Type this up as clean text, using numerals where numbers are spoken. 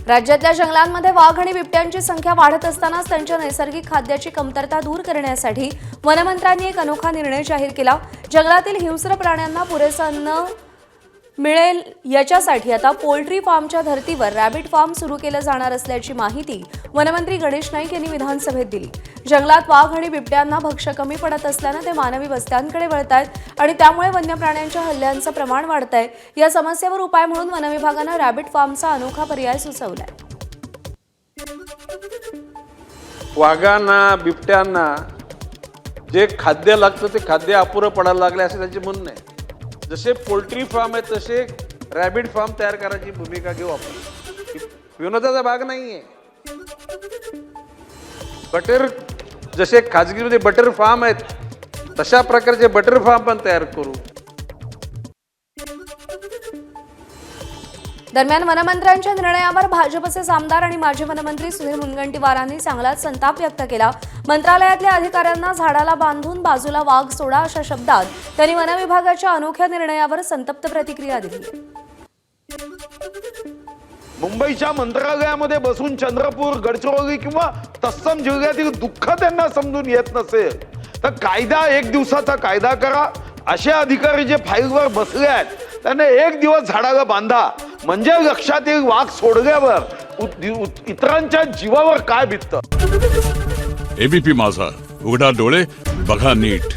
राज्यातल्या जंगलांमध्ये वाघ आणि बिबट्यांची संख्या वाढत असतानाच त्यांच्या नैसर्गिक खाद्याची कमतरता दूर करण्यासाठी वनमंत्र्यांनी एक अनोखा निर्णय जाहीर केला। जंगलातील हिंस्र प्राण्यांना पुरेसं अन्न मिळेल याच्यासाठी आता पोल्ट्री फार्मच्या धर्तीवर रॅबिट फार्म सुरू केलं जाणार असल्याची माहिती वनमंत्री गणेश नाईक यांनी विधानसभेत दिली। जंगलात वाघ आणि बिबट्यांना भक्ष्य कमी पडत असल्याने ते मानवी वस्त्यांकडे वळतायत आणि त्यामुळे वन्य प्राण्यांच्या हल्ल्यांचं प्रमाण वाढतंय। या समस्येवर उपाय म्हणून वनविभागानं रॅबिट फार्मचा अनोखा पर्याय सुचवलाय। वाघांना बिबट्यांना जे खाद्य लागतं ते खाद्य अपुरं पडायला लागले असे त्यांचे म्हणणं आहे। जसे पोल्ट्री फार्म आहे तसे रॅबिट फार्म तयार करायची भूमिका घेऊ आपण। विनोदाचा भाग नाहीये। बटर जसे खाजगीमध्ये बटर फार्म आहेत तशा प्रकारचे बटर फार्म पण तयार करू। दरम्यान वनमंत्र्यांच्या निर्णयावर भाजपचे आमदार आणि माजी वनमंत्री सुधीर मुनगंटीवारांनी चांगलाच संताप व्यक्त केला। मंत्रालयातल्या अधिकाऱ्यांना झाडाला बांधून बाजूला वाघ सोडा अशा शब्दात त्यांनी वनविभागाच्या अनोख्या निर्णयावर संतप्त प्रतिक्रिया दिली। मुंबईच्या मंत्रालयामध्ये बसून चंद्रपूर, गडचिरोली किंवा तत्सम जिल्ह्यातील दुःख त्यांना समजून येत नसेल तर कायदा एक दिवसाचा कायदा करा। असे अधिकारी जे फाईलवर बसले आहेत त्यांना एक दिवस झाडाला बांधा, म्हणजे लक्षात येईल वाघ सोडल्यावर इतरांच्या जीवावर काय बिततं। एबीपी माझा, उघडा डोळे बघा नीट।